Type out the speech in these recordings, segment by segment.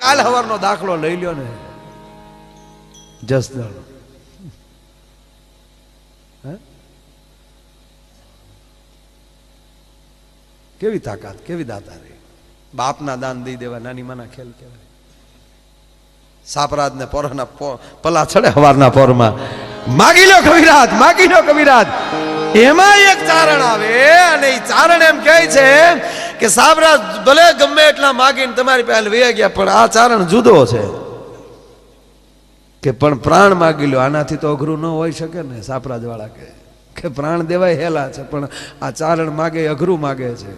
કાલ હવારનો દાખલો લઈ લ્યો ને, જસદણ કેવી તાકાત, કેવી દાતારી. બાપના દાન દઈ દેવા નાની માના ખેલ કહેવાય. સાપરાજ ને પોરના પલા ચડે હવારના પોરમાં, માગી લો કવિરાજ, માગી લો કવિરાજ. એમાં એક ચારણ આવે અને એ ચારણ એમ કહે છે કે સાપરાજ ભલે ગમે એટલા માગીને તમારી પાસે વહી ગયા, પણ આ ચારણ જુદો છે કે પણ પ્રાણ માગી લો. આનાથી તો અઘરું ન હોઈ શકે ને. સાપરાજ વાળા કે પ્રાણ દેવાય હેલા છે, પણ આ ચારણ માગે અઘરું માગે છે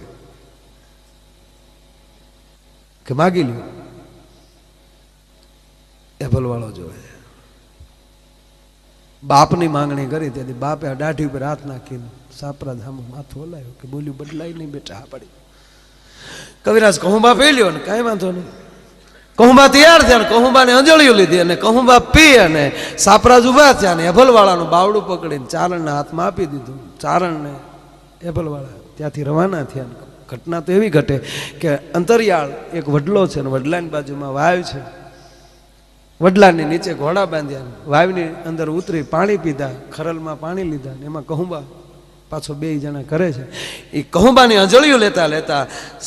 કે માગી લ્યો. એભલ વાળો જોવે, બાપની માંગણી કરી તેથી બાપે દાઢી ઉપર હાથ નાખીને સાપરાજ સામે માથું હલાવ્યું કે બોલ્યું બદલાય નહીં બેટા. આ પડી કવિરાજ કહુંબા પી લ્યો ને કાંઈ વાંધો નહીં. કહુંબા તૈયાર થયા ને કહુંબાને અંજળીઓ લીધી અને કહુંબા પી અને સાપરાજ ઉભા થયા ને એભલવાળાનું બાવડું પકડીને ચારણના હાથમાં આપી દીધું. ચારણને એભલવાળા ત્યાંથી રવાના થયા. ઘટના તો એવી ઘટે કે અંતરિયાળ એક વડલો છે ને વડલાની બાજુમાં વાવ છે. વડલાની નીચે ઘોડા બાંધ્યા, વાવની અંદર ઉતરી પાણી પીધા, ખરલમાં પાણી લીધા ને એમાં કહુંબા પાછો બે જણા કરે છે. એ કહુંબાની અંજળીઓ લેતા લેતા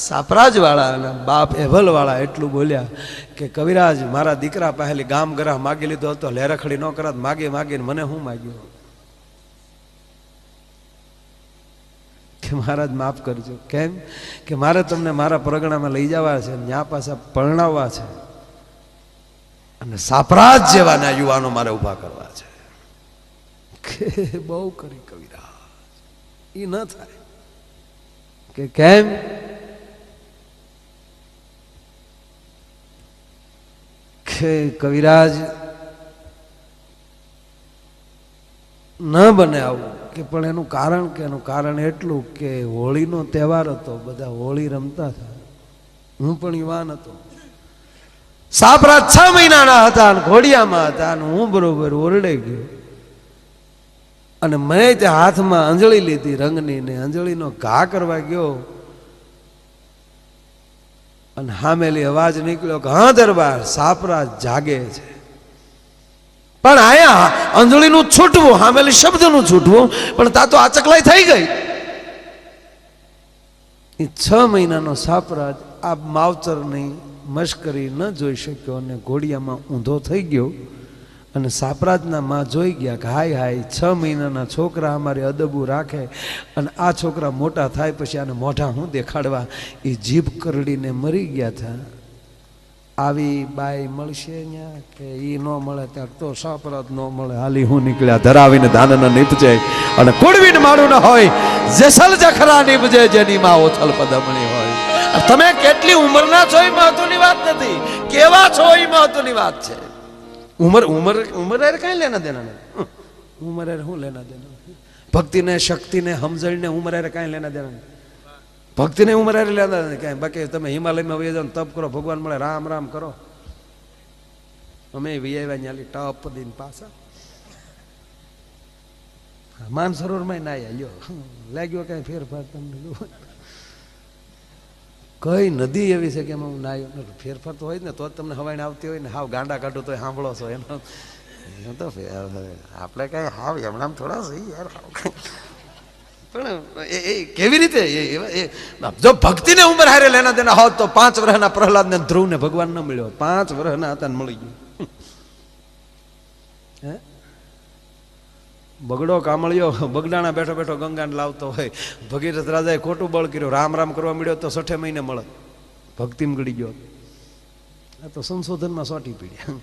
સાપરાજવાળા અને બાપ એભલવાળા એટલું બોલ્યા કે કવિરાજ મારા દીકરા પહેલી ગામ ગરાહ માગી લીધો હતો, લેરખડી ન કરાત, માગે માગીને મને હું માગ્યો કે મહારાજ માફ કરજો. કેમ કે મારે તમને મારા પરગણામાં લઈ જવા છે, ત્યાં પાછા પરણાવવા છે અને સાપરાજ જેવાના યુવાનો મારે ઉભા કરવા છે. કે બહુ કરી કવિરાજ, એ ન થાય કે કેમ કે કવિરાજ ન બને આવું કે પણ એનું કારણ કે એનું કારણ એટલું કે હોળીનો તહેવાર હતો, બધા હોળી રમતા હતા, હું પણ યુવાન હતો. સાપરાજ 6 મહિનાના હતા અને ઘોડિયામાં હતા અને હું બરોબર ઓરડે ગયો અને મેં તે હાથમાં અંજળી લીધી રંગની ને અંજળીનો ઘા કરવા ગયો અને હામેલી અવાજ નીકળ્યો કે હા દરબાર સાપરાજ જાગે છે. પણ આયા અંજળીનું છૂટવું, હામેલી શબ્દનું છૂટવું, પણ તા તો આચકલાઈ થઈ ગઈ. એ 6 મહિનાનો સાપરાજ આ માવતરની મશ્કરી ન જોઈ શક્યો અને ઘોડિયામાં ઊંધો થઈ ગયો અને સાપરાજના માં જોઈ ગયા કે હાય હાય 6 મહિનાના છોકરા અમારે અદબું રાખે અને આ છોકરા મોટા થાય પછી આને મોઢા હું દેખાડવા. એ જીભ કરડીને મરી ગયા હતા. આવી બાઈ મળશે અહીંયા કે એ ન મળે ત્યાં તો સાપરાજ ન મળે. હાલી હું નીકળ્યા ધરાવીને ધાનને નીપજે અને કુડવીને માળું ન હોય, જેસલ જખરા નીપજે જેની માં ઓથલ પદમણી હોય. તમે કેટલી ઉંમરના છો એ મહત્વની વાત નથી, કેવા છો એ મહત્વની વાત છે. ઉંમર ઉંમર ઉંમર કઈ લેના દેના નહીં. ઉંમર શું લેના દેના? ભક્તિને શક્તિને સમજણને ઉંમર કઈ લેના દેના નહીં. ભક્તિને ઉંમર લેના નહીં કાંઈ. બાકી તમે હિમાલયમાં વહી જાઓ, તપ કરો, ભગવાન મળે, રામ રામ કરો. અમે વિયાવ્યા ન્યાલી ટપ દઈને પાછા માનસરોવરમાં ના લ્યો લાગ્યો કઈ ફેરફાર તમને? કઈ નદી એવી છે કે એમાં હું નાયો? ફેરફાર તો હોય ને તો જ તમને હવાઈને આવતી હોય ને. હાવ ગાંડા કાઢું તો સાંભળો છો એનો તો આપણે કઈ હાવ એમણામ થોડા સહી યાર. પણ એ કેવી રીતે જો ભક્તિને ઉંમર હારે લેના દેના હોત તો 5 વર્ષના પ્રહલાદને ધ્રુવને ભગવાન ન મળ્યો. 5 વર્ષના હતા ને મળી ગયું. હે બગડો કામળિયો બગડાણા બેઠો બેઠો ગંગાને લાવતો હોય. ભગીરથ રાજાએ ખોટું બળ કર્યું, રામ રામ કરવા મળ્યો તો 6 મહિને મળે. ભક્તિમાં ગળી ગયો. આ તો સંશોધનમાં સોટી પીડ્યા.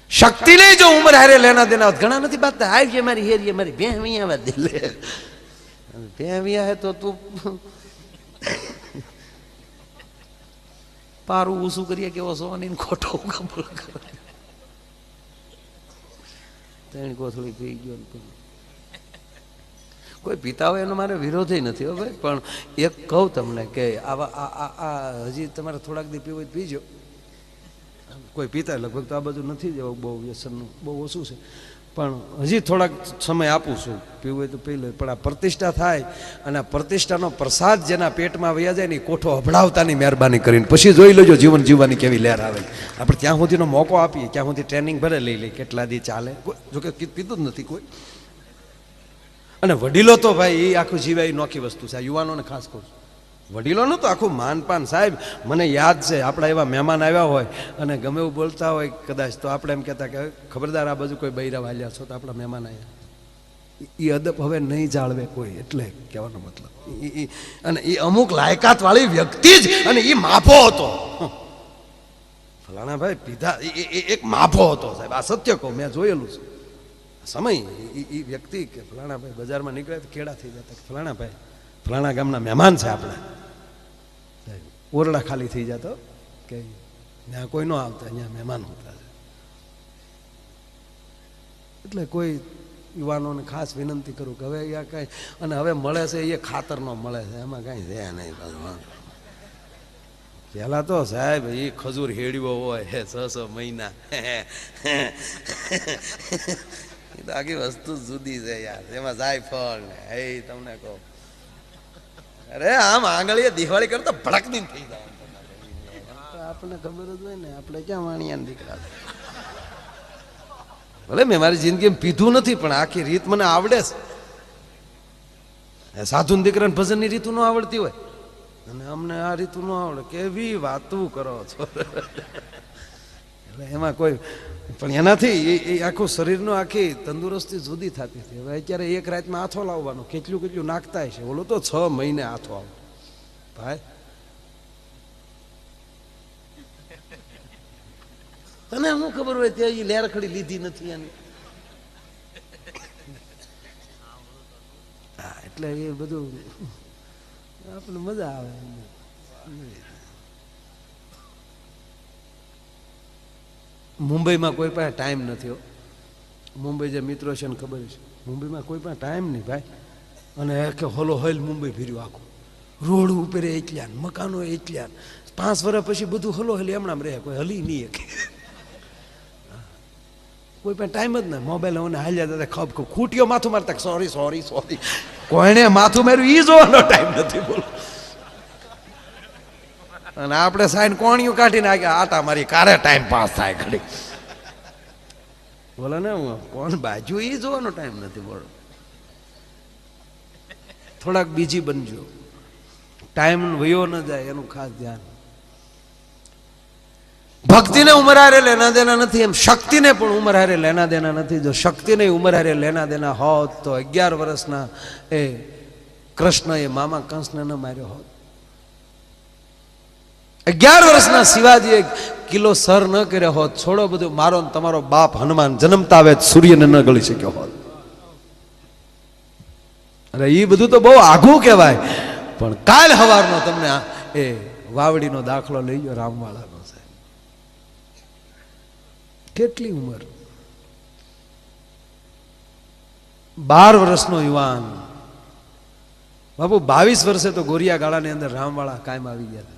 શક્તિ નહીં જો ઉંમર હારે લેના દેના હોત. ઘણા નથી બાત આવી મારી હેરી મારી ભેંવિયા વાત દે લે ભેંવિયા હે તો તું પારું ઊસું કરીએ કેવો સોની ખોટો કબૂલ કરે. ત્રણ કોથળી પી ગયો. કોઈ પીતા હોય એનો મારે વિરોધ નથી હો ભાઈ, પણ એક કહું તમને કે આવા હજી તમારે થોડાક દી પીવું હોય તો પીજો. કોઈ પીતા લગભગ તો આ બધું નથી જવું, બહુ વ્યસનનું બહુ ઓછું છે, પણ હજી થોડાક સમય આપું છું, પીવું હોય તો પી લે. પણ આ પ્રતિષ્ઠા થાય અને આ પ્રતિષ્ઠાનો પ્રસાદ જેના પેટમાં વયા જાય ને એ કોઠો અભડાવતાની મહેરબાની કરીને પછી જોઈ લેજો જીવન જીવવાની કેવી લહેર આવે. આપણે ત્યાં સુધીનો મોકો આપીએ, ત્યાં સુધી ટ્રેનિંગ ભલે લઈ લે, કેટલા દી ચાલે. જોકે કીધું જ નથી કોઈ. અને વડીલો તો ભાઈ એ આખું જીવાય નોખી વસ્તુ છે. આ યુવાનોને ખાસ કહું છું, વડીલોનું તો આખું માનપાન. સાહેબ મને યાદ છે આપણા એવા મહેમાન આવ્યા હોય અને ગમે એવું બોલતા હોય કદાચ તો આપણે એમ કહેતા કે ખબરદાર આ બાજુ કોઈ બૈરા વાલ્યા છો તો આપણા મહેમાન આવ્યા. એ અદબ હવે નહીં જાળવે કોઈ, એટલે કહેવાનો મતલબ. અને એ અમુક લાયકાત વાળી વ્યક્તિ જ, અને એ માફો હતો. ફલાણા ભાઈ પીધા એ એક માફો હતો સાહેબ. આ સત્ય કહું, મેં જોયેલું છે. સમય એ વ્યક્તિ કે ફલાણા ભાઈ બજારમાં નીકળે તો કેળા થઈ જતા કે ફલાણા ભાઈ ફલાણા ગામના મહેમાન છે આપણા. ઓરડા ખાલી થઈ જતો કે ત્યાં કોઈ ન આવતા, અહીંયા મહેમાન હોતા છે. એટલે કોઈ યુવાનોને ખાસ વિનંતી કરું કે હવે અહીંયા કાંઈ, અને હવે મળે છે એ ખાતરનો મળે છે, એમાં કાંઈ છે નહીં. પહેલાં તો સાહેબ એ ખજૂર હેડ્યો હોય 6 મહિના, એ તો આખી વસ્તુ જુદી છે યાર. એમાં જાયફળ ને એ તમને કહો, અરે આમ આંગળીએ દિવાળી કરતા ભડકની થઈ જાય. આપણને ખબર જ હોય ને, આપણે ક્યાં વાણિયા દીકરા. ભલે મેં મારી જિંદગીમાં પીધું નથી પણ આખી રીત મને આવડે છે. સાધુ દીકરાને ભજનની રીતુ ન આવડતી હોય અને અમને આ રીતુ ન આવડે, કેવી વાતું કરો છો. એટલે એમાં કોઈ પણ એનાથી એ આખું શરીરનું આખી તંદુરસ્તી જુદી થતી હતી. હવે અત્યારે એક રાતમાં આથો લાવવાનો, કેટલું કેટલું નાખતા છે. ઓલો તો 6 મહિને આથો આવે ભાઈ. તને શું ખબર હોય ત્યાં એ લેરખડી લીધી નથી એની. હા, એટલે એ બધું આપણને મજા આવે. મુંબઈમાં કોઈ પાસે ટાઈમ નથી. મુંબઈ જે મિત્રો છે ને ખબર છે, મુંબઈમાં કોઈ પાસે ટાઈમ નહીં ભાઈ. અને કે હોલો હોલ મુંબઈ ફર્યું આખું, રોડ ઉપર એટલા મકાનો એટલા. 5 વર્ષ પછી બધું હલો હલી હમણાં રહે, કોઈ હલી નહીં. કોઈ પણ ટાઈમ જ ના. મોબાઈલ મને હાલ્યા દાદા ખબ ખૂટીઓ માથું મારતા સોરી સોરી સોરી. કોઈને માથું માર્યું એ જોવાનો ટાઈમ નથી બોલો. અને આપણે સાઈન કોણિયું કાઢીને આગળ આટા મારી કારે ટાઈમ પાસ થાય ઘડી. બોલો ને કોણ બાજુ એ જોવાનો ટાઈમ નથી બોલો. થોડાક બીજી બનજો, ટાઈમ વયો ન જાય એનું ખાસ ધ્યાન. ભક્તિને ઉંમર હારે લેના દેના નથી, એમ શક્તિને પણ ઉંમર હારે લેના દેના નથી. જો શક્તિને ઉંમર હારે લેના દેના હોત તો 11 વર્ષના એ કૃષ્ણ એ મામા કંસને ન માર્યો હોત. 11 વર્ષના શિવાજીએ કિલો સર ન કર્યો હોત. છોડો બધું, મારો તમારો બાપ હનુમાન જન્મતા આવે સૂર્યને ન ગળી શક્યો હોત. અરે એ બધું તો બહુ આઘું કહેવાય. પણ કાલ સવારનો તમને એ વાવડીનો દાખલો લઈ ગયો રામવાળાનો. કેટલી ઉંમર, 12 વર્ષનો યુવાન બાપુ. 22 વર્ષે તો ગોરિયા ગાળાની અંદર રામવાળા કાયમ આવી ગયા.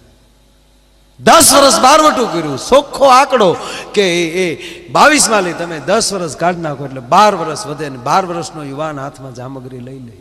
10 વર્ષ બારવટું કર્યું. ચોખ્ખો આંકડો કે એ 22 માં લઈ તમે 10 વર્ષ કાઢી નાખો એટલે 12 વર્ષ વધે. ને 12 વર્ષનો યુવાન હાથમાં જામગરી લઈ લે.